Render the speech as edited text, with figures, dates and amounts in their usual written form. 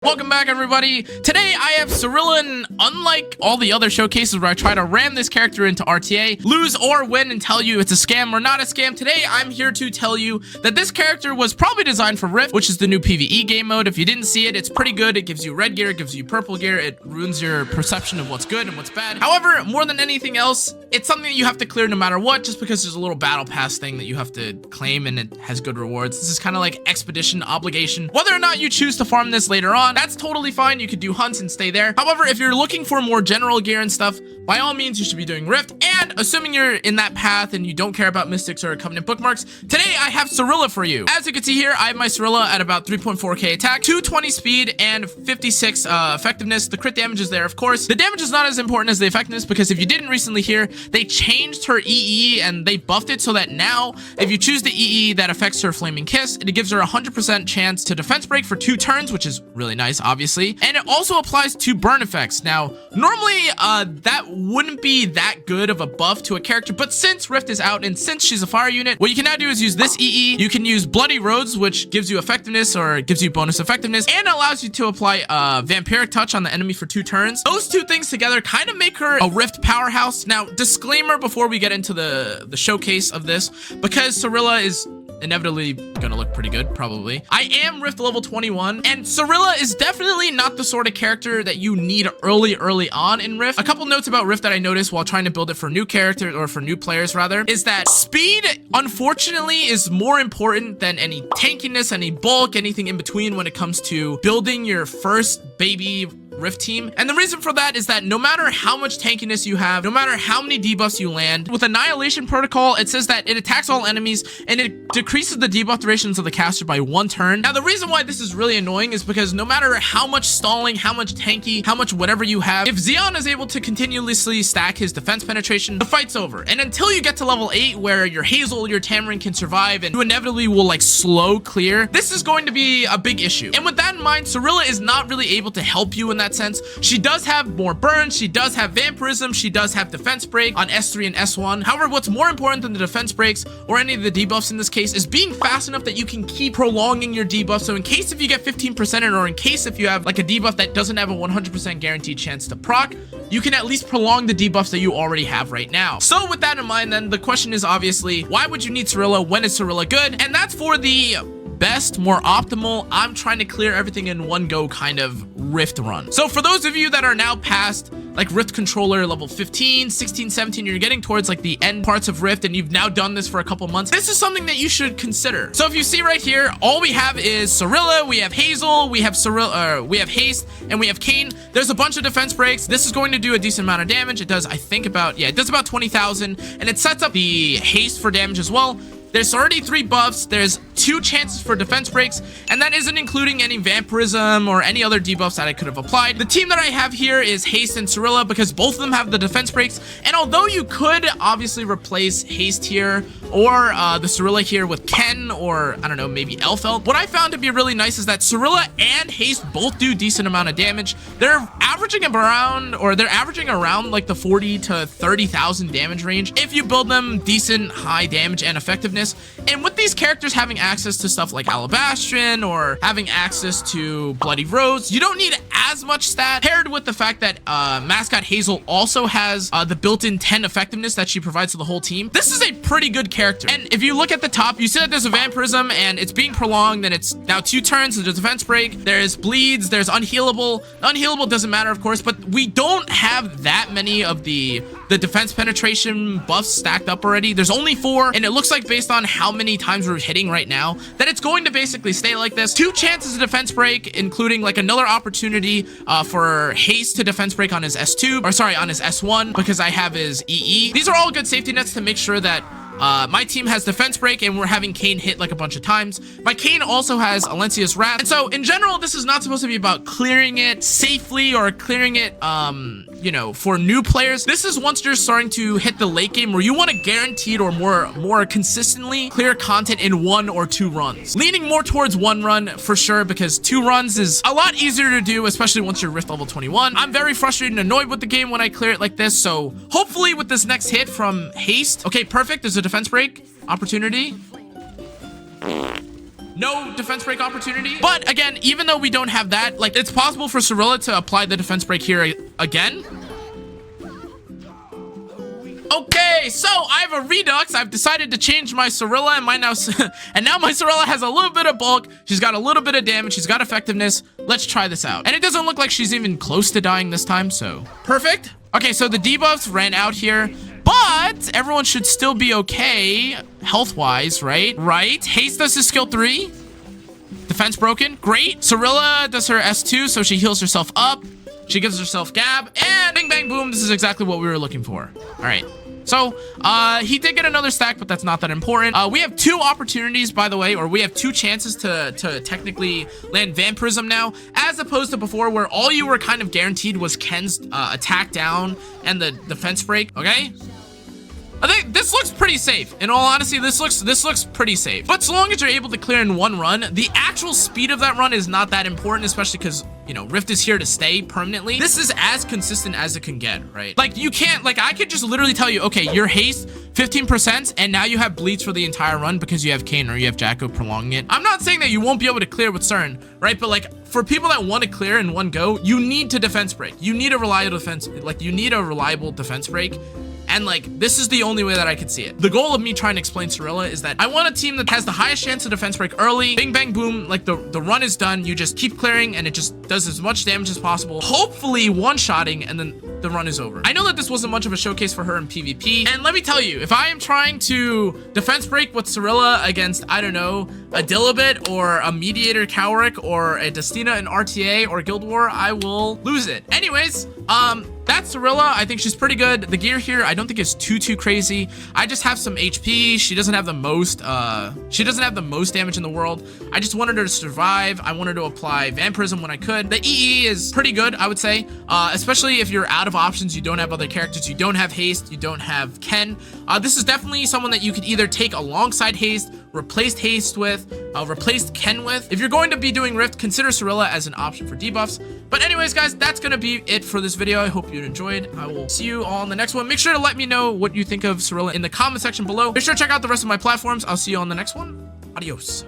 Welcome back, everybody. Today I have Serilla, and unlike all the other showcases where I try to ram this character into RTA, lose or win and tell you it's a scam or not a scam, today I'm here to tell you that this character was probably designed for Rift, which is the new PvE game mode. If you didn't see it, it's pretty good. It gives you red gear, it gives you purple gear, it ruins your perception of what's good and what's bad. However, more than anything else, it's something that you have to clear no matter what, just because there's a little battle pass thing that you have to claim and it has good rewards. This is kind of like expedition obligation. Whether or not you choose to farm this later on, that's totally fine. You could do hunts and stay there. However, if you're looking for more general gear and stuff, by all means, you should be doing Rift. And assuming you're in that path and you don't care about mystics or covenant bookmarks, today I have Serilla for you. As you can see here, I have my Serilla at about 3.4k attack, 220 speed, and 56 effectiveness. The crit damage is there, of course. The damage is not as important as the effectiveness because if you didn't recently hear, they changed her EE and they buffed it so that now, if you choose the EE that affects her Flaming Kiss, it gives her a 100% chance to defense break for 2 turns, which is really nice, obviously. And it also applies to burn effects. Now, normally, that wouldn't be that good of a buff to a character, but since Rift is out and since she's a fire unit, what you can now do is use this EE. You can use Bloody Roads, which gives you effectiveness or gives you bonus effectiveness and allows you to apply Vampiric Touch on the enemy for 2 turns. Those two things together kind of make her a Rift powerhouse. Now, disclaimer before we get into the showcase of this, because Serilla is inevitably gonna look pretty good, probably. I am Rift level 21, and Serilla is definitely not the sort of character that you need early on in Rift. A couple notes about Rift that I noticed while trying to build it for new characters, or for new players rather, is that speed, unfortunately, is more important than any tankiness, any bulk, anything in between when it comes to building your first baby Rift team. And the reason for that is that no matter how much tankiness you have, no matter how many debuffs you land, with Annihilation Protocol, it says that it attacks all enemies and it decreases the debuff durations of the caster by 1 turn. Now, the reason why this is really annoying is because no matter how much stalling, how much tanky, how much whatever you have, if Xeon is able to continuously stack his defense penetration, the fight's over. And until you get to level 8 where your Hazel, your Tamarin can survive and you inevitably will like slow clear, this is going to be a big issue. And with that in mind, Serilla is not really able to help you in that sense. She does have more burn, she does have vampirism, she does have defense break on S3 and S1. However, what's more important than the defense breaks or any of the debuffs in this case is being fast enough that you can keep prolonging your debuff. So in case if you get 15% in, or in case if you have like a debuff that doesn't have a 100% guaranteed chance to proc, you can at least prolong the debuffs that you already have right now. So with that in mind, then the question is obviously, why would you need Serilla? When is Serilla good? And that's for the best, more optimal, I'm trying to clear everything in one go kind of Rift run. So for those of you that are now past like Rift controller level 15, 16, 17, you're getting towards like the end parts of Rift and you've now done this for a couple months, this is something that you should consider. So if you see right here, all we have is Serilla, we have Hazel, we have Serilla, we have Haste, and we have Kayn. There's a bunch of defense breaks. This is going to do a decent amount of damage. It does, I think about, yeah, it does about 20,000, and it sets up the Haste for damage as well. There's already 3 buffs, there's 2 chances for defense breaks, and that isn't including any vampirism or any other debuffs that I could have applied. The team that I have here is Haste and Serilla because both of them have the defense breaks, and although you could obviously replace Haste here or the Serilla here with Ken or, I don't know, maybe Elfeld, what I found to be really nice is that Serilla and Haste both do decent amount of damage. They're averaging around like the 40 to 30,000 damage range if you build them decent high damage and effectiveness. And with these characters having access to stuff like Alabastron or having access to Bloody Roads, you don't need as much stat, paired with the fact that Mascot Hazel also has the built-in 10 effectiveness that she provides to the whole team. This is a pretty good character. And if you look at the top, you see that there's a vampirism and it's being prolonged, and it's now 2 turns. There's a defense break, there's bleeds, there's unhealable. Unhealable doesn't matter, of course, but we don't have that many of the defense penetration buffs stacked up already. There's only 4, and it looks like based on how many times we're hitting right now that it's going to basically stay like this. 2 chances of defense break, including like another opportunity for Haste to defense break on his S2, or sorry, on his S1, because I have his EE. These are all good safety nets to make sure that my team has defense break and we're having Kayn hit like a bunch of times. My Kayn also has Alencia's Wrath. And so in general, this is not supposed to be about clearing it safely or clearing it, you know, for new players. This is once you're starting to hit the late game where you want to guaranteed or more consistently clear content in 1 or 2 runs. Leaning more towards 1 run for sure, because 2 runs is a lot easier to do, especially once you're Rift level 21. I'm very frustrated and annoyed with the game when I clear it like this. So hopefully with this next hit from Haste, okay, perfect. There's a defense break opportunity. no defense break opportunity. But again, even though we don't have that, like, it's possible for Serilla to apply the defense break here again. Okay, so I have a Redux. I've decided to change my Serilla, and now my Serilla has a little bit of bulk. She's got a little bit of damage. She's got effectiveness. Let's try this out. And it doesn't look like she's even close to dying this time, so perfect. Okay, so the debuffs ran out here, but everyone should still be okay health-wise, right? Right. Haste does his skill 3. Defense broken. Great. Serilla does her S2, so she heals herself up. She gives herself Gab, and bing, bang, boom. This is exactly what we were looking for. All right. So, he did get another stack, but that's not that important. We have 2 opportunities, by the way, or we have 2 chances to technically land Vampirism now, as opposed to before where all you were kind of guaranteed was Ken's attack down and the defense break, okay? I think this looks pretty safe. In all honesty, this looks pretty safe. But so long as you're able to clear in one run, the actual speed of that run is not that important, especially because, you know, Rift is here to stay permanently. This is as consistent as it can get, right? Like, you can't, like, I could just literally tell you, okay, your haste 15%, and now you have bleeds for the entire run because you have Kane or you have Jacko prolonging it. I'm not saying that you won't be able to clear with CERN, right? But like, for people that want to clear in one go, you need to defense break. You need a reliable defense, like, you need a reliable defense break. And like, this is the only way that I could see it. The goal of me trying to explain Serilla is that I want a team that has the highest chance of defense break early. Bing, bang, boom. Like the run is done. You just keep clearing and it just does as much damage as possible. Hopefully one-shotting, and then the run is over. I know that this wasn't much of a showcase for her in PvP. And let me tell you, if I am trying to defense break with Serilla against, I don't know, a Dilibit or a Mediator Cowrick or a Destina in RTA or Guild War, I will lose it. Anyways, that's Serilla. I think she's pretty good. The gear here, I don't think is too crazy. I just have some HP. She doesn't have the most damage in the world. I just wanted her to survive. I wanted to apply Vampirism when I could. The EE is pretty good, I would say, especially if you're out of options. You don't have other characters. You don't have haste. You don't have Ken. This is definitely someone that you could either take alongside haste, replaced haste with, replaced Ken with. If you're going to be doing Rift, consider Serilla as an option for debuffs. But anyways, guys, that's gonna be it for this video. I hope you enjoyed. I will see you all in the next one. Make sure to let me know what you think of Serilla in the comment section below. Be sure to check out the rest of my platforms. I'll see you on the next one. Adios.